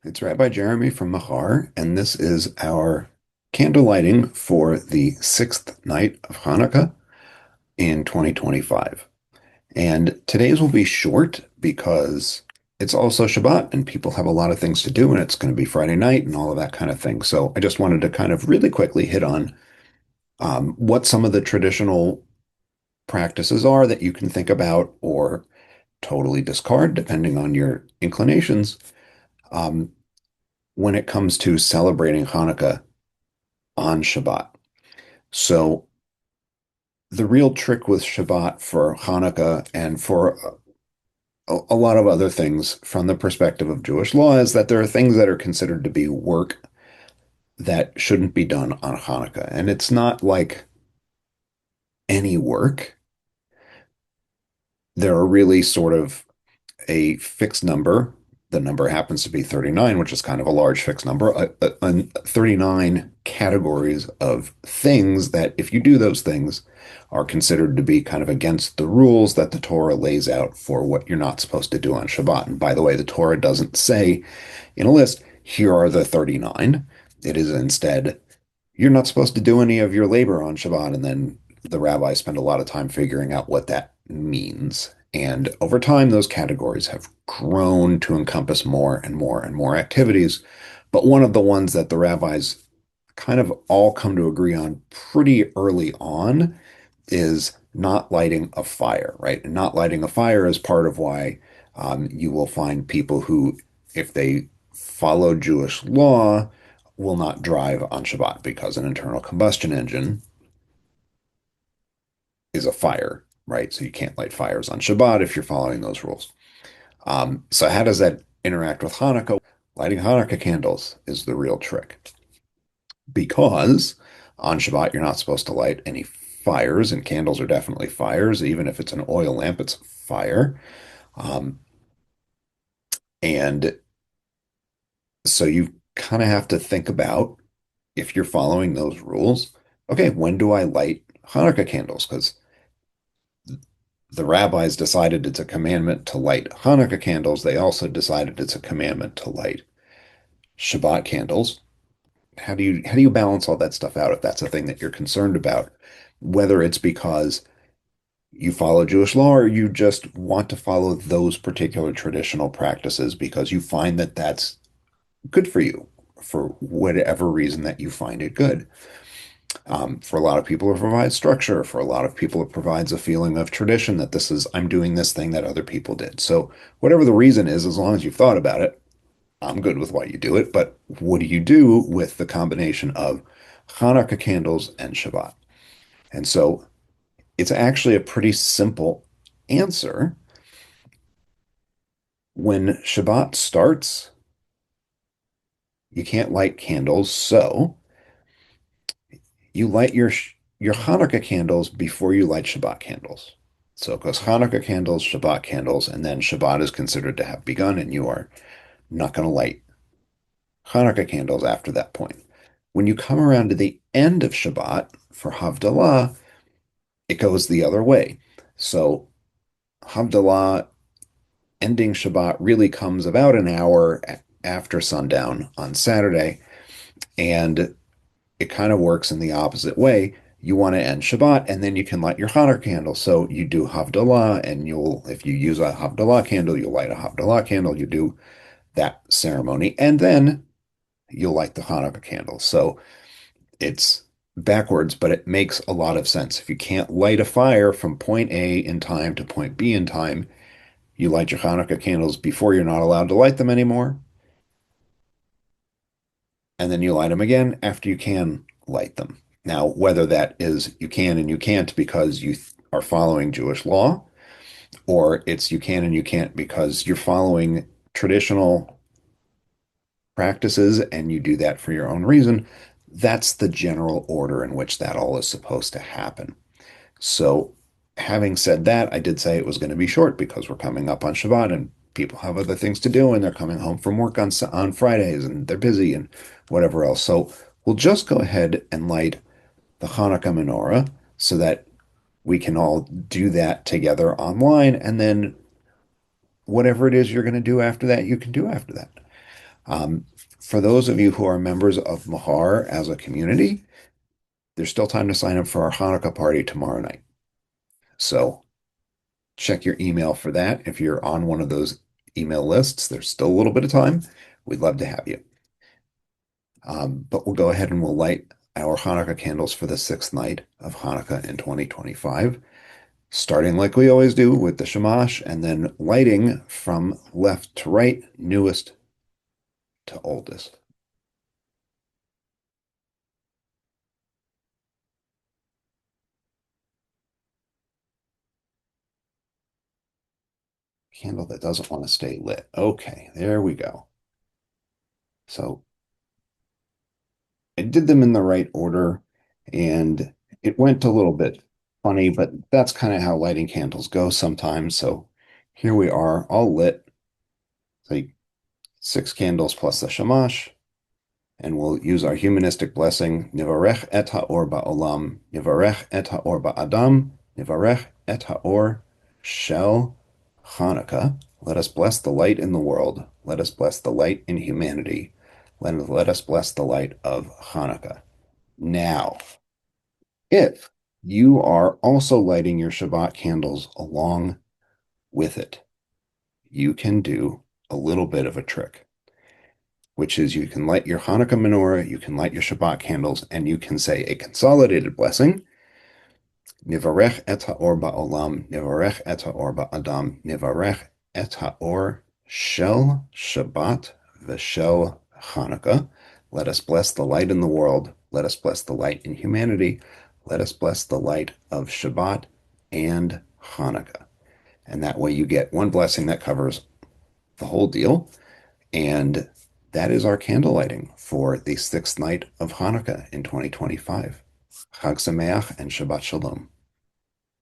It's Rabbi Jeremy from Machar, and this is our candle lighting for the sixth night of Hanukkah in 2025. And today's will be short because it's also Shabbat and people have a lot of things to do, and it's going to be Friday night and all of that kind of thing. So I just wanted to kind of really quickly hit on what some of the traditional practices are that you can think about or totally discard, depending on your inclinations, um, when it comes to celebrating Hanukkah on Shabbat. So the real trick with Shabbat for Hanukkah and for a lot of other things from the perspective of Jewish law is that there are things that are considered to be work that shouldn't be done on Hanukkah. And it's not like any work. There are really sort of a fixed number. The number happens to be 39, which is kind of a large fixed number, 39 categories of things that, if you do those things, are considered to be kind of against the rules that the Torah lays out for what you're not supposed to do on Shabbat. And by the way, the Torah doesn't say in a list, here are the 39. It is instead, you're not supposed to do any of your labor on Shabbat. And then the rabbis spend a lot of time figuring out what that means. And over time, those categories have grown to encompass more and more and more activities. But one of the ones that the rabbis kind of all come to agree on pretty early on is not lighting a fire, right? And not lighting a fire is part of why you will find people who, if they follow Jewish law, will not drive on Shabbat because an internal combustion engine is a fire, right? So you can't light fires on Shabbat if you're following those rules. So how does that interact with Hanukkah? Lighting Hanukkah candles is the real trick because on Shabbat you're not supposed to light any fires, and candles are definitely fires. Even if it's an oil lamp, it's fire. Um, and so you kind of have to think about if you're following those rules. Okay, when do I light Hanukkah candles? Because the rabbis decided it's a commandment to light Hanukkah candles. They also decided it's a commandment to light Shabbat candles. How do you balance all that stuff out if that's a thing that you're concerned about? Whether it's because you follow Jewish law or you just want to follow those particular traditional practices because you find that that's good for you for whatever reason that you find it good. For a lot of people, it provides structure. For a lot of people, it provides a feeling of tradition that this is, I'm doing this thing that other people did. So, whatever the reason is, as long as you've thought about it, I'm good with why you do it. But what do you do with the combination of Hanukkah candles and Shabbat? And so, it's actually a pretty simple answer. When Shabbat starts, you can't light candles. So, you light your Hanukkah candles before you light Shabbat candles. So it goes Hanukkah candles, Shabbat candles, and then Shabbat is considered to have begun, and you are not going to light Hanukkah candles after that point. When you come around to the end of Shabbat for Havdalah, it goes the other way. So Havdalah ending Shabbat really comes about an hour after sundown on Saturday, and it kind of works in the opposite way. You want to end Shabbat and then you can light your Hanukkah candle. So you do Havdalah and if you use a Havdalah candle, you'll light a Havdalah candle. You do that ceremony and then you'll light the Hanukkah candle. So it's backwards, but it makes a lot of sense. If you can't light a fire from point A in time to point B in time, you light your Hanukkah candles before you're not allowed to light them anymore. And then you light them again after you can light them. Now, whether that is you can and you can't because you are following Jewish law, or it's you can and you can't because you're following traditional practices and you do that for your own reason, that's the general order in which that all is supposed to happen. So, having said that, I did say it was going to be short because we're coming up on Shabbat and people have other things to do and they're coming home from work on Fridays and they're busy and whatever else. So, we'll just go ahead and light the Hanukkah menorah so that we can all do that together online. And then whatever it is you're going to do after that, you can do after that. Um, for those of you who are members of Machar as a community, there's still time to sign up for our Hanukkah party tomorrow night. So check your email for that. If you're on one of those email lists, there's still a little bit of time. We'd love to have you. But we'll go ahead and we'll light our Hanukkah candles for the sixth night of Hanukkah in 2025, starting like we always do with the shamash and then lighting from left to right, newest to oldest. Candle that doesn't want to stay lit. Okay, there we go. So I did them in the right order and it went a little bit funny, but that's kind of how lighting candles go sometimes. So here we are, all lit. Like six candles plus the shamash. And we'll use our humanistic blessing. Nivarech et haor ba'olam, nivarech et haor ba'adam, nivarech et haor shel Hanukkah. Let us bless the light in the world. Let us bless the light in humanity. Let us bless the light of Hanukkah. Now, if you are also lighting your Shabbat candles along with it, you can do a little bit of a trick, which is you can light your Hanukkah menorah, you can light your Shabbat candles, and you can say a consolidated blessing. Nivarech et haor ba'olam, nivarech et haor ba'adam, nivarech et haor shel Shabbat v'shel Hanukkah. Let us bless the light in the world. Let us bless the light in humanity. Let us bless the light of Shabbat and Hanukkah. And that way you get one blessing that covers the whole deal. And that is our candle lighting for the sixth night of Hanukkah in 2025. Chag Sameach and Shabbat Shalom.